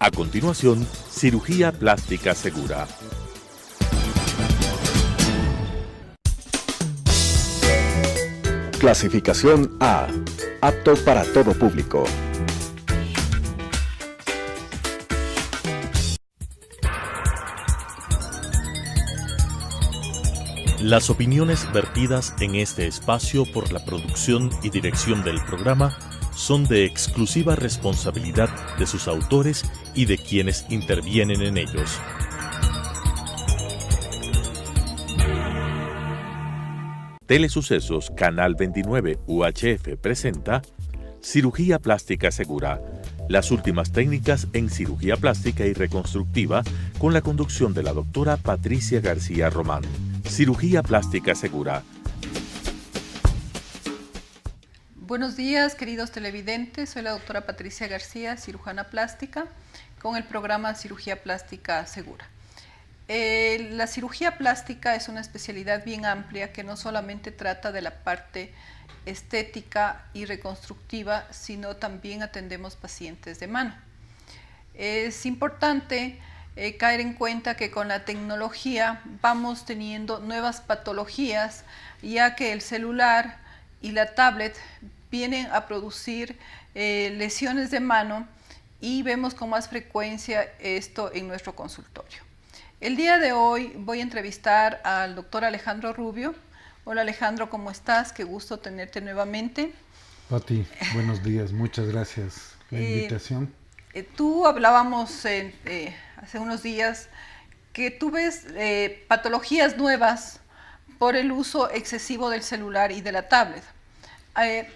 A continuación, cirugía plástica segura. Clasificación A. Apto para todo público. Las opiniones vertidas en este espacio por la producción y dirección del programa son de exclusiva responsabilidad de sus autores y de quienes intervienen en ellos. Telesucesos Canal 29 UHF presenta Cirugía Plástica Segura, las últimas técnicas en cirugía plástica y reconstructiva con la conducción de la doctora Patricia García Román. Cirugía Plástica Segura. Buenos días, queridos televidentes. Soy la doctora Patricia García, cirujana plástica, con el programa Cirugía Plástica Segura. La cirugía plástica es una especialidad bien amplia que no solamente trata de la parte estética y reconstructiva, sino también atendemos pacientes de mano. Es importante caer en cuenta que con la tecnología vamos teniendo nuevas patologías, ya que el celular y la tablet vienen a producir lesiones de mano y vemos con más frecuencia esto en nuestro consultorio. El día de hoy voy a entrevistar al doctor Alejandro Rubio. Hola Alejandro, ¿cómo estás? Qué gusto tenerte nuevamente. Pati, buenos días, muchas gracias por la invitación. Tú hablábamos hace unos días que tú ves patologías nuevas por el uso excesivo del celular y de la tablet.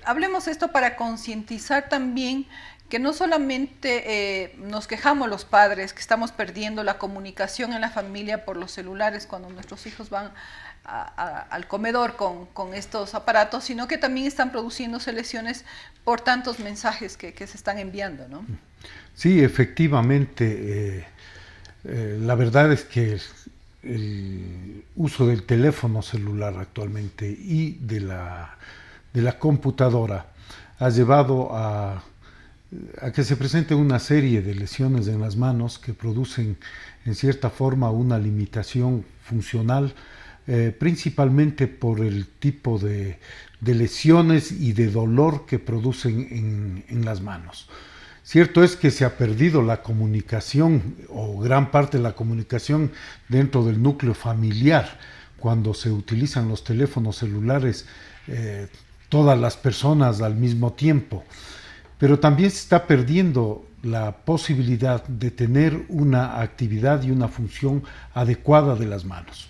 Hablemos esto para concientizar también que no solamente nos quejamos los padres que estamos perdiendo la comunicación en la familia por los celulares cuando nuestros hijos van al comedor con estos aparatos, sino que también están produciéndose lesiones por tantos mensajes que se están enviando, ¿no? Sí, efectivamente, la verdad es que el uso del teléfono celular actualmente y de la computadora ha llevado a que se presente una serie de lesiones en las manos que producen en cierta forma una limitación funcional, principalmente por el tipo de lesiones y de dolor que producen en las manos. Cierto es que se ha perdido la comunicación o gran parte de la comunicación dentro del núcleo familiar cuando se utilizan los teléfonos celulares todas las personas al mismo tiempo. Pero también se está perdiendo la posibilidad de tener una actividad y una función adecuada de las manos.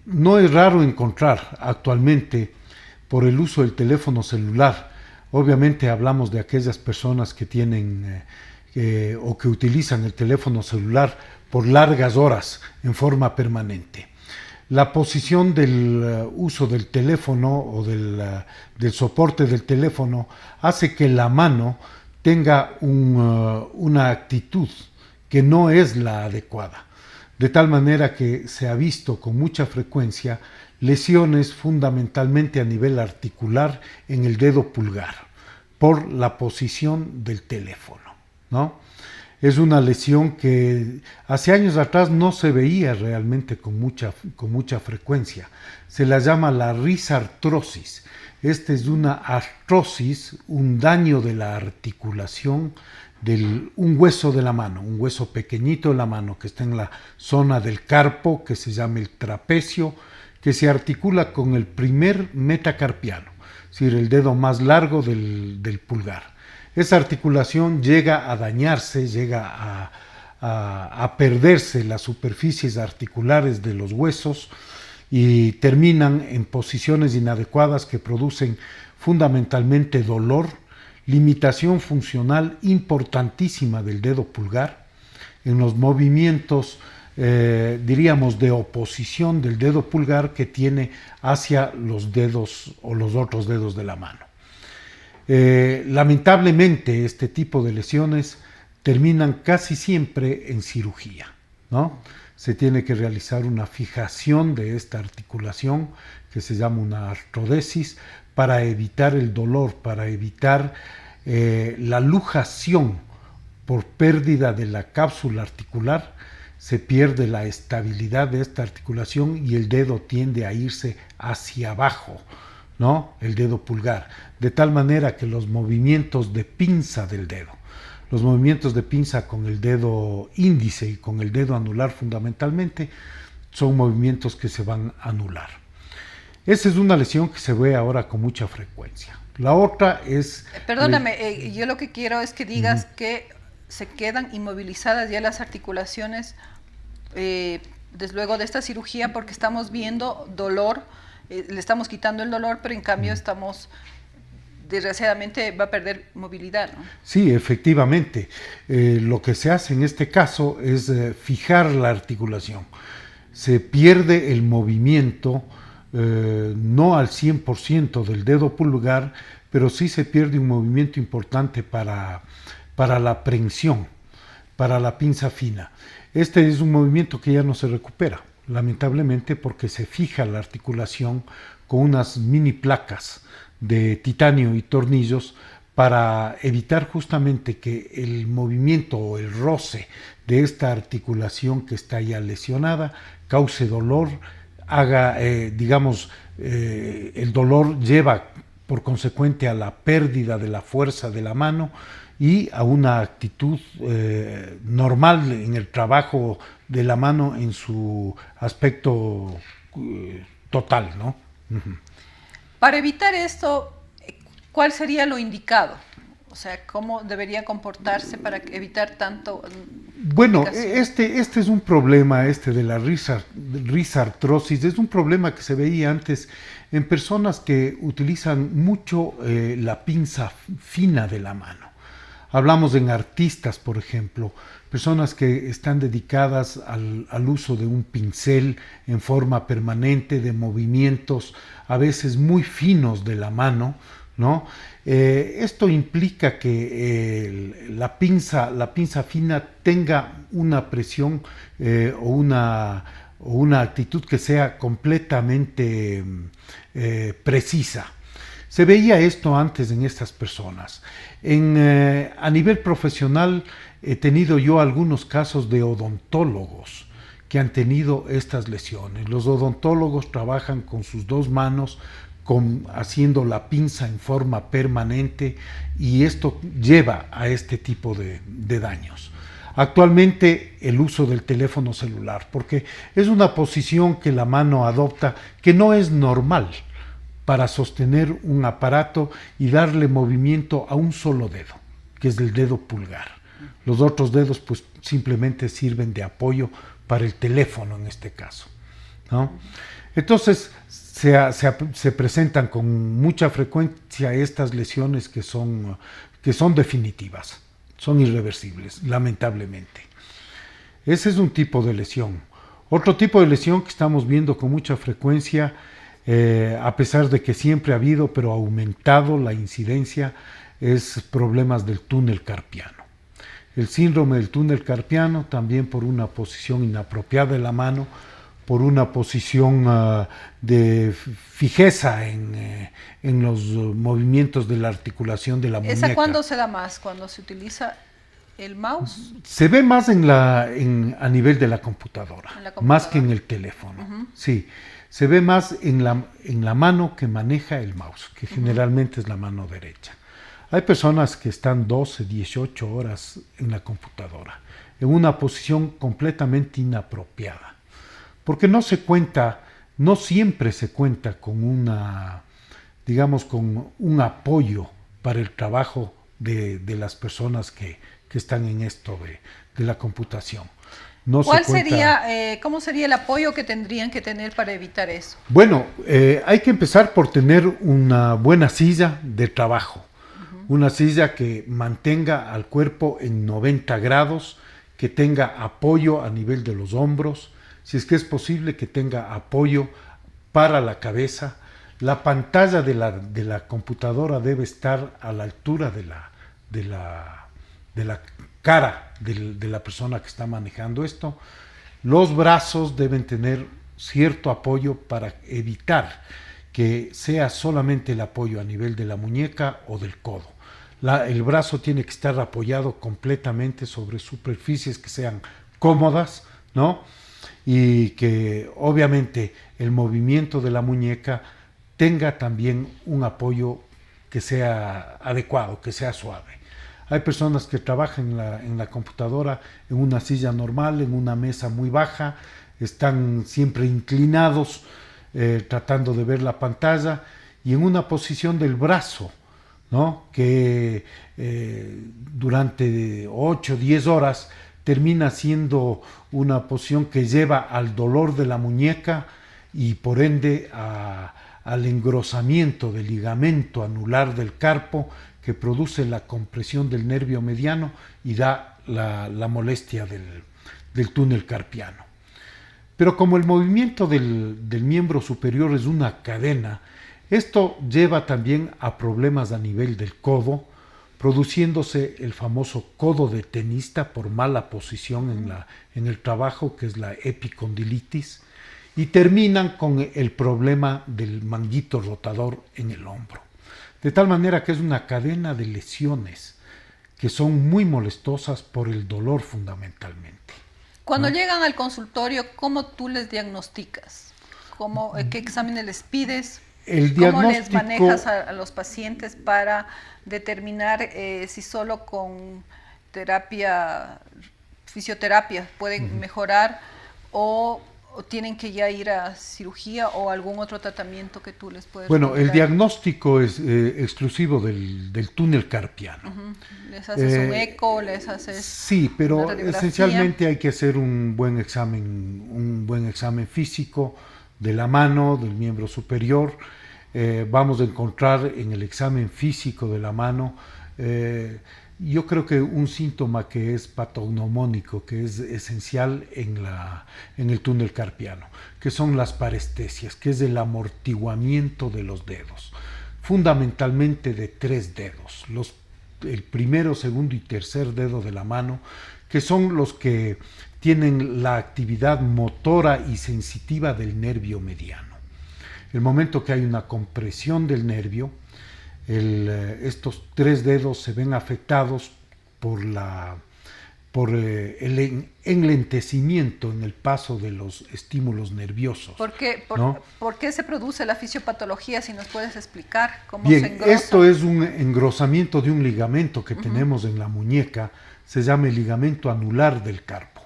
No es raro encontrar actualmente por el uso del teléfono celular, obviamente hablamos de aquellas personas que tienen o que utilizan el teléfono celular por largas horas en forma permanente. La posición del uso del teléfono o del soporte del teléfono hace que la mano tenga una actitud que no es la adecuada, de tal manera que se ha visto con mucha frecuencia lesiones fundamentalmente a nivel articular en el dedo pulgar por la posición del teléfono, ¿no? Es una lesión que hace años atrás no se veía realmente con mucha frecuencia. Se la llama la risartrosis. Esta es una artrosis, un daño de la articulación de un hueso de la mano, un hueso pequeñito de la mano que está en la zona del carpo, que se llama el trapecio, que se articula con el primer metacarpiano, es decir, el dedo más largo del pulgar. Esa articulación llega a dañarse, llega a perderse las superficies articulares de los huesos y terminan en posiciones inadecuadas que producen fundamentalmente dolor, limitación funcional importantísima del dedo pulgar, en los movimientos, diríamos, de oposición del dedo pulgar que tiene hacia los dedos o los otros dedos de la mano. Lamentablemente este tipo de lesiones terminan casi siempre en cirugía, ¿no? Se tiene que realizar una fijación de esta articulación que se llama una artrodesis para evitar el dolor, para evitar la luxación por pérdida de la cápsula articular, se pierde la estabilidad de esta articulación y el dedo tiende a irse hacia abajo, ¿no? El dedo pulgar, de tal manera que los movimientos de pinza del dedo, los movimientos de pinza con el dedo índice y con el dedo anular fundamentalmente, son movimientos que se van a anular. Esa es una lesión que se ve ahora con mucha frecuencia. La otra es... Perdóname, yo lo que quiero es que digas que se quedan inmovilizadas ya las articulaciones desde luego de esta cirugía, porque estamos viendo dolor, le estamos quitando el dolor, pero en cambio estamos, desgraciadamente, va a perder movilidad, ¿no? Sí, efectivamente. Lo que se hace en este caso es fijar la articulación. Se pierde el movimiento, no al 100% del dedo pulgar, pero sí se pierde un movimiento importante para la prensión, para la pinza fina. Este es un movimiento que ya no se recupera, lamentablemente, porque se fija la articulación con unas mini placas de titanio y tornillos para evitar justamente que el movimiento o el roce de esta articulación que está ya lesionada cause dolor, haga, el dolor lleva por consecuente a la pérdida de la fuerza de la mano y a una actitud normal en el trabajo de la mano en su aspecto total, ¿no? Para evitar esto, ¿cuál sería lo indicado? O sea, ¿cómo debería comportarse para evitar tanto? Bueno, este es un problema, de la risartrosis, es un problema que se veía antes en personas que utilizan mucho la pinza fina de la mano. Hablamos en artistas, por ejemplo, personas que están dedicadas al uso de un pincel en forma permanente, de movimientos a veces muy finos de la mano, ¿no? Esto implica que la pinza fina tenga una presión o una actitud que sea completamente precisa. Se veía esto antes en estas personas. A nivel profesional he tenido yo algunos casos de odontólogos que han tenido estas lesiones. Los odontólogos trabajan con sus dos manos, haciendo la pinza en forma permanente, y esto lleva a este tipo de daños. Actualmente el uso del teléfono celular, porque es una posición que la mano adopta que no es normal para sostener un aparato y darle movimiento a un solo dedo, que es el dedo pulgar. Los otros dedos pues simplemente sirven de apoyo para el teléfono en este caso, ¿no? Entonces se presentan con mucha frecuencia estas lesiones que son definitivas, son irreversibles, lamentablemente. Ese es un tipo de lesión. Otro tipo de lesión que estamos viendo con mucha frecuencia, a pesar de que siempre ha habido, pero ha aumentado la incidencia, es problemas del túnel carpiano. El síndrome del túnel carpiano, también por una posición inapropiada de la mano, por una posición de fijeza en los movimientos de la articulación de la muñeca. ¿Esa cuándo se da más? ¿Cuando se utiliza el mouse? Se ve más a nivel de la computadora, más que en el teléfono. Sí, se ve más en la mano que maneja el mouse, que generalmente es la mano derecha. Hay personas que están 12, 18 horas en la computadora, en una posición completamente inapropiada, porque no siempre se cuenta con con un apoyo para el trabajo de las personas que están en esto de la computación. ¿Cómo sería el apoyo que tendrían que tener para evitar eso? Bueno, hay que empezar por tener una buena silla de trabajo, una silla que mantenga al cuerpo en 90 grados, que tenga apoyo a nivel de los hombros, si es que es posible que tenga apoyo para la cabeza. La pantalla de la computadora debe estar a la altura de la cara de la persona que está manejando esto. Los brazos deben tener cierto apoyo para evitar que sea solamente el apoyo a nivel de la muñeca o del codo. El brazo tiene que estar apoyado completamente sobre superficies que sean cómodas, ¿no? Y que obviamente el movimiento de la muñeca tenga también un apoyo que sea adecuado, que sea suave. Hay personas que trabajan en la computadora en una silla normal, en una mesa muy baja, están siempre inclinados, tratando de ver la pantalla, y en una posición del brazo, ¿no? Que durante 8 o 10 horas termina siendo una posición que lleva al dolor de la muñeca y por ende al engrosamiento del ligamento anular del carpo, que produce la compresión del nervio mediano y da la molestia del túnel carpiano. Pero como el movimiento del miembro superior es una cadena, esto lleva también a problemas a nivel del codo, produciéndose el famoso codo de tenista por mala posición en el trabajo, que es la epicondilitis, y terminan con el problema del manguito rotador en el hombro. De tal manera que es una cadena de lesiones que son muy molestosas por el dolor fundamentalmente. Cuando ¿no? llegan al consultorio, ¿cómo tú les diagnosticas? ¿Qué exámenes les pides? ¿Cómo les manejas a los pacientes para determinar si solo con fisioterapia pueden mejorar o tienen que ya ir a cirugía o algún otro tratamiento que tú les puedes Bueno, recomendar? el diagnóstico es exclusivo del túnel carpiano. ¿Les haces un eco? ¿Les haces Sí, pero una radiografía? esencialmente hay que hacer un buen examen físico de la mano, del miembro superior. Vamos a encontrar en el examen físico de la mano, yo creo que un síntoma que es patognomónico, que es esencial en el túnel carpiano, que son las parestesias, que es el amortiguamiento de los dedos, fundamentalmente de 3 dedos, el primero, segundo y tercer dedo de la mano, que son los que tienen la actividad motora y sensitiva del nervio mediano. El momento que hay una compresión del nervio, estos 3 dedos se ven afectados por el enlentecimiento en el paso de los estímulos nerviosos. ¿Por qué se produce la fisiopatología? Si nos puedes explicar cómo Bien, se engrosa. esto es un engrosamiento de un ligamento que tenemos en la muñeca, se llama el ligamento anular del carpo.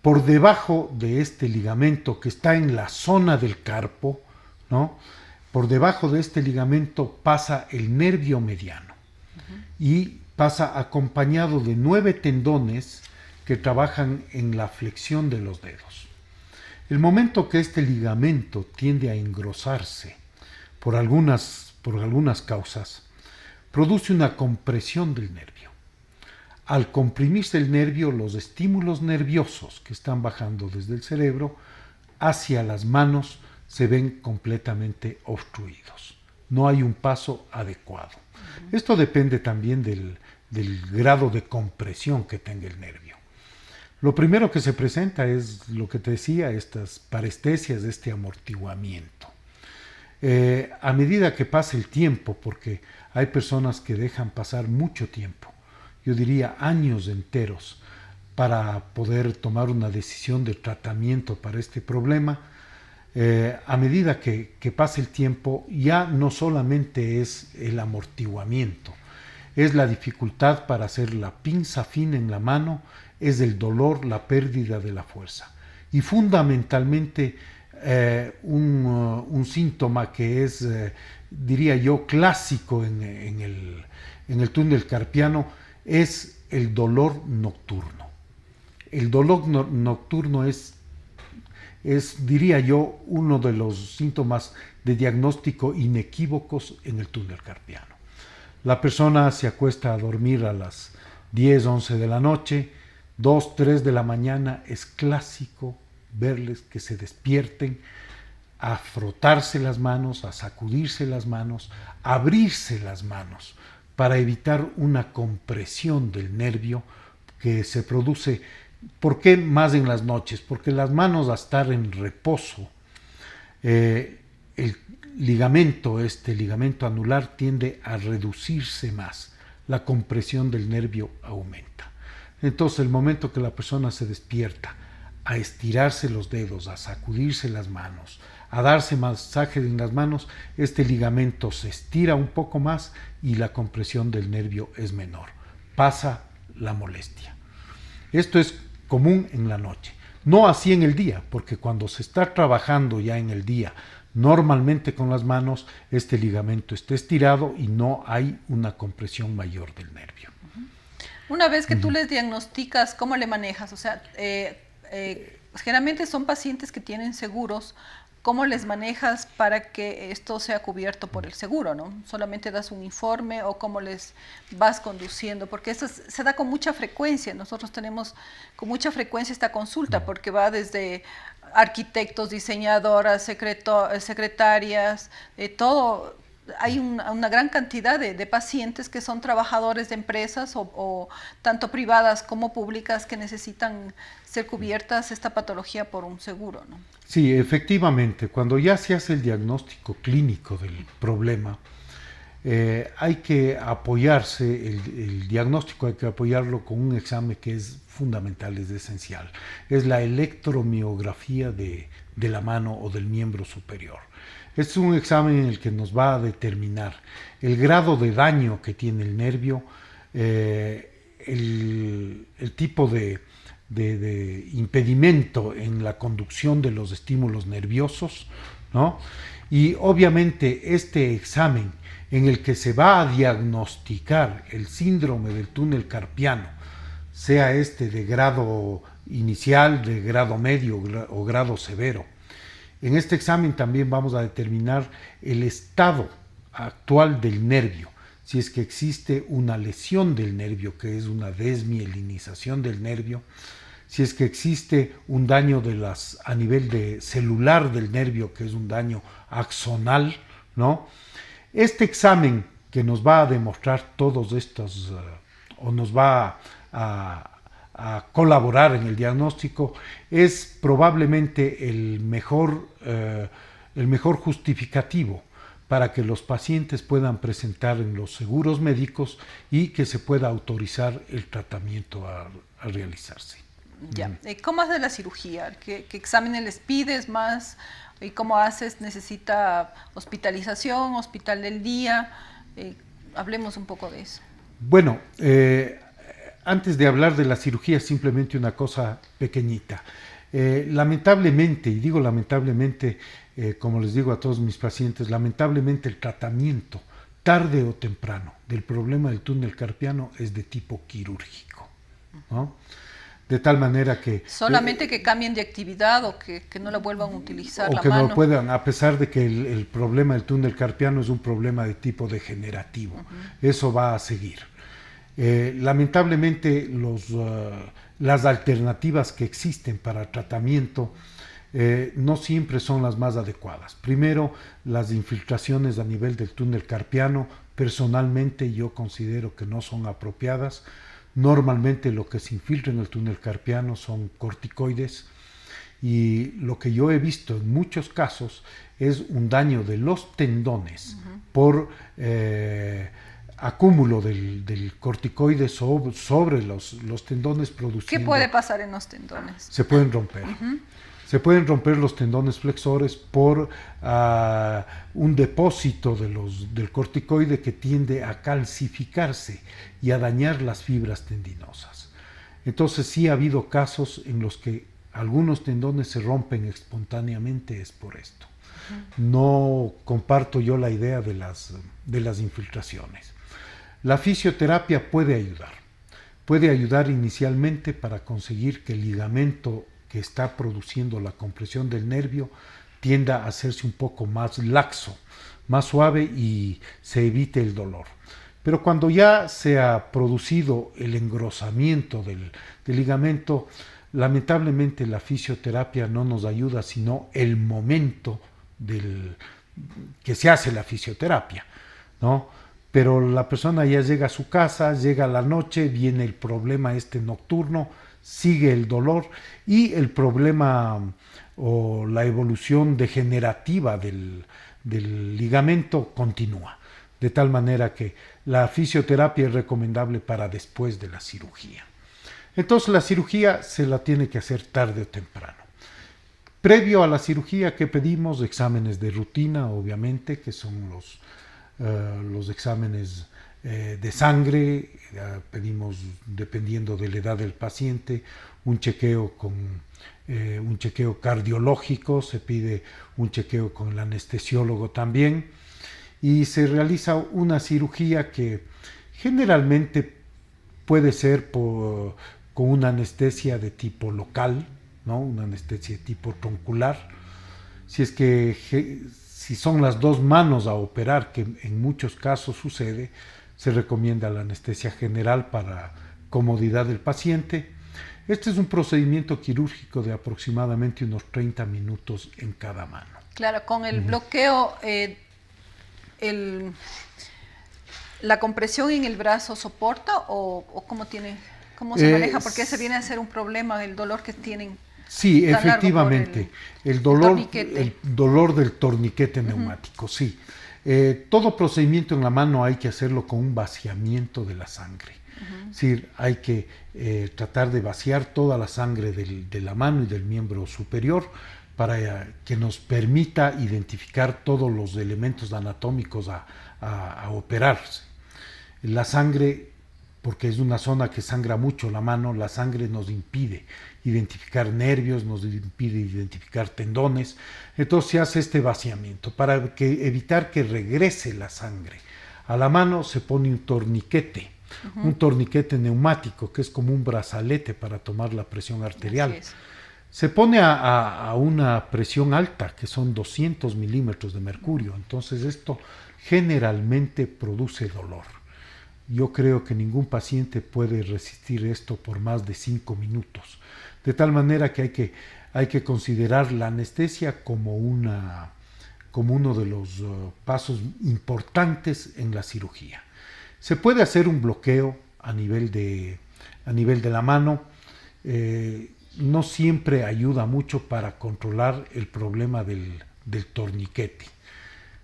Por debajo de este ligamento, que está en la zona del carpo, ¿no? Por debajo de este ligamento pasa el nervio mediano y pasa acompañado de 9 tendones que trabajan en la flexión de los dedos. El momento que este ligamento tiende a engrosarse por algunas causas, produce una compresión del nervio. Al comprimirse el nervio, los estímulos nerviosos que están bajando desde el cerebro hacia las manos se ven completamente obstruidos. No hay un paso adecuado. Esto depende también del grado de compresión que tenga el nervio. Lo primero que se presenta es lo que te decía, estas parestesias, este amortiguamiento. A medida que pasa el tiempo, porque hay personas que dejan pasar mucho tiempo, yo diría años enteros, para poder tomar una decisión de tratamiento para este problema, a medida que pasa el tiempo, ya no solamente es el amortiguamiento, es la dificultad para hacer la pinza fina en la mano, es el dolor, la pérdida de la fuerza. Y fundamentalmente un síntoma que es, diría yo, clásico en el túnel carpiano es el dolor nocturno. El dolor nocturno es, diría yo, uno de los síntomas de diagnóstico inequívocos en el túnel carpiano. La persona se acuesta a dormir a las 10, 11 de la noche, 2, 3 de la mañana, es clásico verles que se despierten a frotarse las manos, a sacudirse las manos, a abrirse las manos para evitar una compresión del nervio que se produce. ¿Por qué más en las noches? Porque las manos, al estar en reposo, el ligamento anular tiende a reducirse más, la compresión del nervio aumenta. Entonces, el momento que la persona se despierta a estirarse los dedos, a sacudirse las manos, a darse masaje en las manos, este ligamento se estira un poco más y la compresión del nervio es menor. Pasa la molestia. Esto es común en la noche. No así en el día, porque cuando se está trabajando ya en el día, normalmente con las manos, este ligamento está estirado y no hay una compresión mayor del nervio. Una vez que tú les diagnosticas, ¿cómo le manejas? O sea, generalmente son pacientes que tienen seguros. ¿Cómo les manejas para que esto sea cubierto por el seguro, ¿no? ¿Solamente das un informe o cómo les vas conduciendo? Porque eso se da con mucha frecuencia. Nosotros tenemos con mucha frecuencia esta consulta porque va desde arquitectos, diseñadoras, secretarias, todo. Hay una gran cantidad de pacientes que son trabajadores de empresas o tanto privadas como públicas que necesitan ser cubiertas esta patología por un seguro, ¿no? Sí, efectivamente, cuando ya se hace el diagnóstico clínico del problema, hay que apoyarse, el diagnóstico hay que apoyarlo con un examen que es fundamental, es esencial. Es la electromiografía de la mano o del miembro superior. Este es un examen en el que nos va a determinar el grado de daño que tiene el nervio, el tipo de impedimento en la conducción de los estímulos nerviosos, ¿no? Y obviamente este examen en el que se va a diagnosticar el síndrome del túnel carpiano, sea este de grado inicial, de grado medio o grado severo. En este examen también vamos a determinar el estado actual del nervio, si es que existe una lesión del nervio, que es una desmielinización del nervio, si es que existe un daño a nivel de celular del nervio, que es un daño axonal, ¿no? Este examen que nos va a demostrar todos estos, o nos va a colaborar en el diagnóstico, es probablemente el mejor justificativo para que los pacientes puedan presentar en los seguros médicos y que se pueda autorizar el tratamiento a realizarse. Ya. ¿Cómo haces la cirugía? ¿Qué exámenes les pides más? ¿Y cómo haces? ¿Necesita hospitalización, hospital del día? Hablemos un poco de eso. Bueno, antes de hablar de la cirugía, simplemente una cosa pequeñita. Lamentablemente, y digo lamentablemente, como les digo a todos mis pacientes, lamentablemente el tratamiento, tarde o temprano, del problema del túnel carpiano es de tipo quirúrgico, ¿no? De tal manera que... Solamente que cambien de actividad o que no la vuelvan a utilizar la mano. O que mano. no puedan, a pesar de que el problema del túnel carpiano es un problema de tipo degenerativo. Eso va a seguir. Lamentablemente las alternativas que existen para tratamiento no siempre son las más adecuadas. Primero, las infiltraciones a nivel del túnel carpiano, personalmente yo considero que no son apropiadas. Normalmente lo que se infiltra en el túnel carpiano son corticoides y lo que yo he visto en muchos casos es un daño de los tendones por acúmulo del corticoide sobre los tendones produciendo... ¿Qué puede pasar en los tendones? Se pueden romper. Se pueden romper los tendones flexores por un depósito del corticoide que tiende a calcificarse y a dañar las fibras tendinosas. Entonces sí ha habido casos en los que algunos tendones se rompen espontáneamente, es por esto. No comparto yo la idea de las infiltraciones. La fisioterapia puede ayudar inicialmente para conseguir que el ligamento que está produciendo la compresión del nervio tienda a hacerse un poco más laxo, más suave y se evite el dolor. Pero cuando ya se ha producido el engrosamiento del ligamento, lamentablemente la fisioterapia no nos ayuda, sino el momento que se hace la fisioterapia, ¿no? Pero la persona ya llega a su casa, llega a la noche, viene el problema nocturno, sigue el dolor y el problema o la evolución degenerativa del ligamento continúa. de tal manera que la fisioterapia es recomendable para después de la cirugía. Entonces la cirugía se la tiene que hacer tarde o temprano. Previo a la cirugía, ¿qué pedimos? Exámenes de rutina, obviamente, que son los exámenes de sangre. Pedimos, dependiendo de la edad del paciente, un chequeo cardiológico, se pide un chequeo con el anestesiólogo también, y se realiza una cirugía que generalmente puede ser con una anestesia de tipo local, ¿no? Una anestesia de tipo troncular. Si son las dos manos a operar, que en muchos casos sucede, se recomienda la anestesia general para comodidad del paciente. Este es un procedimiento quirúrgico de aproximadamente unos 30 minutos en cada mano. Claro, con el bloqueo, ¿la compresión en el brazo soporta o cómo se maneja? Porque ese viene a ser un problema, el dolor que tienen. Sí, efectivamente, el dolor del torniquete Uh-huh. neumático, sí. Todo procedimiento en la mano hay que hacerlo con un vaciamiento de la sangre. Uh-huh. Es decir, hay que tratar de vaciar toda la sangre de la mano y del miembro superior para que nos permita identificar todos los elementos anatómicos a operarse. La sangre, porque es una zona que sangra mucho la mano, la sangre nos impide identificar nervios, nos impide identificar tendones. Entonces se hace este vaciamiento. Para evitar que regrese la sangre a la mano, se pone un torniquete, uh-huh, un torniquete neumático, que es como un brazalete para tomar la presión arterial. Se pone a una presión alta, que son 200 milímetros de mercurio. Entonces esto generalmente produce dolor. Yo creo que ningún paciente puede resistir esto por más de 5 minutos. De tal manera que hay que considerar la anestesia como uno de los pasos importantes en la cirugía. Se puede hacer un bloqueo a nivel de la mano. No siempre ayuda mucho para controlar el problema del torniquete.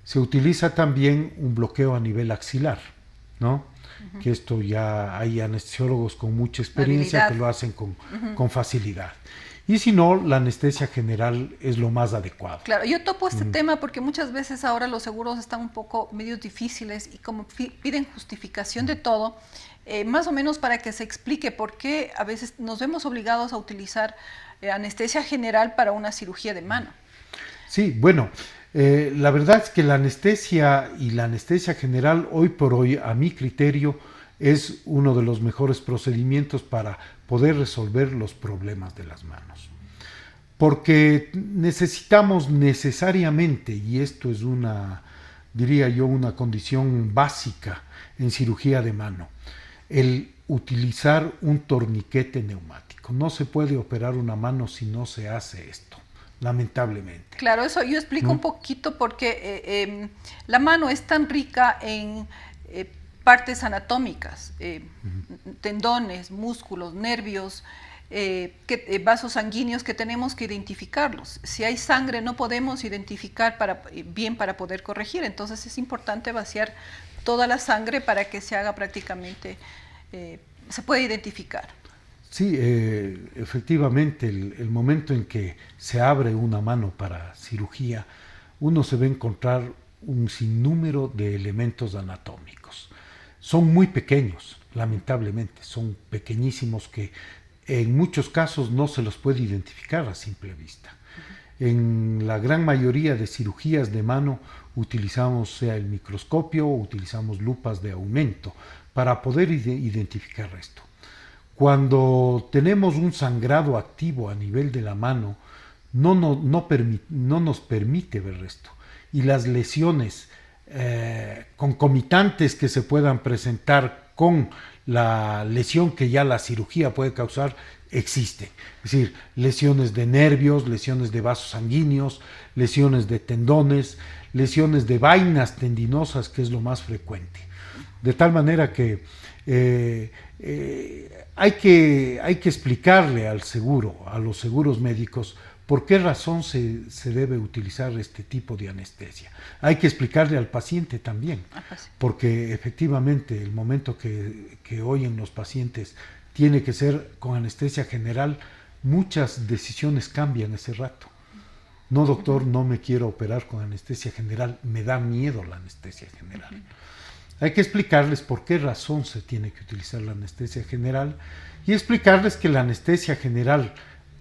Se utiliza también un bloqueo a nivel axilar, ¿no? Uh-huh. Que esto ya hay anestesiólogos con mucha experiencia que lo hacen con facilidad. Y si no, la anestesia general es lo más adecuado. Claro, yo topo este tema porque muchas veces ahora los seguros están un poco medio difíciles y como piden justificación de todo, más o menos para que se explique por qué a veces nos vemos obligados a utilizar anestesia general para una cirugía de mano. Sí, bueno, la verdad es que la anestesia general hoy por hoy, a mi criterio, es uno de los mejores procedimientos para poder resolver los problemas de las manos. Porque necesitamos necesariamente, y esto es diría yo, una condición básica en cirugía de mano, el utilizar un torniquete neumático. No se puede operar una mano si no se hace esto, lamentablemente. Claro, eso yo explico un poquito porque la mano es tan rica en partes anatómicas, tendones, músculos, nervios, vasos sanguíneos que tenemos que identificarlos. Si hay sangre no podemos identificar bien para poder corregir, entonces es importante vaciar toda la sangre para que se haga prácticamente, se pueda identificar. Sí, efectivamente, el momento en que se abre una mano para cirugía, uno se va a encontrar un sinnúmero de elementos anatómicos. Son muy pequeños, lamentablemente, son pequeñísimos que en muchos casos no se los puede identificar a simple vista. Uh-huh. En la gran mayoría de cirugías de mano utilizamos sea el microscopio o utilizamos lupas de aumento para poder identificar esto. Cuando tenemos un sangrado activo a nivel de la mano, no nos permite ver esto. Y las lesiones concomitantes que se puedan presentar con la lesión que ya la cirugía puede causar existen. Es decir, lesiones de nervios, lesiones de vasos sanguíneos, lesiones de tendones, lesiones de vainas tendinosas, que es lo más frecuente. De tal manera que hay que explicarle al seguro, a los seguros médicos, ¿Por qué razón se debe utilizar este tipo de anestesia? Hay que explicarle al paciente también, porque efectivamente el momento que oyen los pacientes tiene que ser con anestesia general, muchas decisiones cambian ese rato. No, doctor, no me quiero operar con anestesia general, me da miedo la anestesia general. Hay que explicarles por qué razón se tiene que utilizar la anestesia general y explicarles que la anestesia general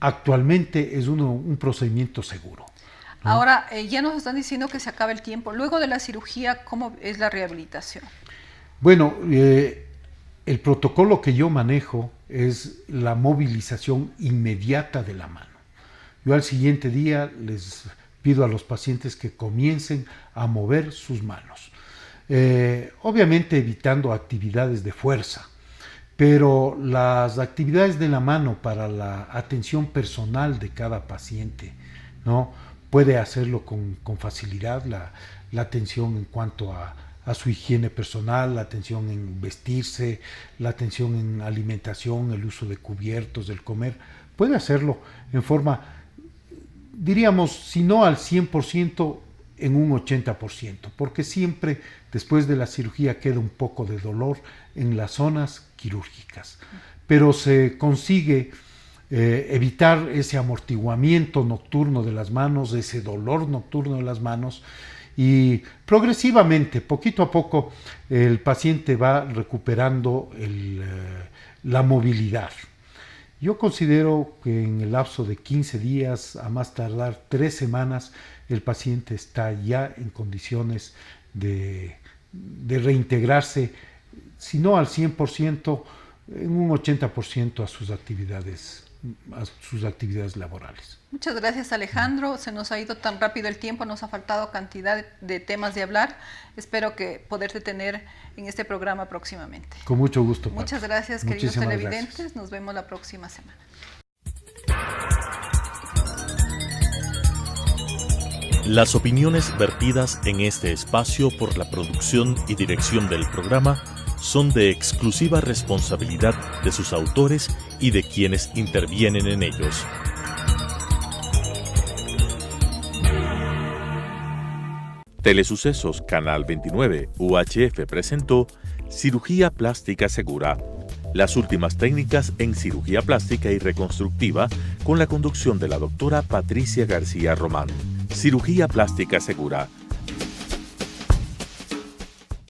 actualmente es un procedimiento seguro, ¿no? Ahora, ya nos están diciendo que se acaba el tiempo. Luego de la cirugía, ¿cómo es la rehabilitación? Bueno, el protocolo que yo manejo es la movilización inmediata de la mano. Yo al siguiente día les pido a los pacientes que comiencen a mover sus manos. Obviamente evitando actividades de fuerza, pero las actividades de la mano para la atención personal de cada paciente, ¿no? Puede hacerlo con facilidad, la atención en cuanto a su higiene personal, la atención en vestirse, la atención en alimentación, el uso de cubiertos, el comer, puede hacerlo en forma, diríamos, si no al 100%, en un 80%, porque siempre después de la cirugía queda un poco de dolor en las zonas quirúrgicas, pero se consigue evitar ese amortiguamiento nocturno de las manos, ese dolor nocturno de las manos, y progresivamente, poquito a poco, el paciente va recuperando la movilidad. Yo considero que en el lapso de 15 días, a más tardar 3 semanas, el paciente está ya en condiciones de reintegrarse, si no al 100%, en un 80% a sus actividades laborales. Muchas gracias, Alejandro. Se nos ha ido tan rápido el tiempo, nos ha faltado cantidad de temas de hablar. Espero que poderte tener en este programa próximamente. Con mucho gusto, Pati. Muchas gracias, queridos televidentes. Gracias. Nos vemos la próxima semana. Las opiniones vertidas en este espacio por la producción y dirección del programa son de exclusiva responsabilidad de sus autores y de quienes intervienen en ellos. Telesucesos Canal 29 UHF presentó Cirugía Plástica Segura. Las últimas técnicas en cirugía plástica y reconstructiva con la conducción de la doctora Patricia García Román. Cirugía Plástica Segura.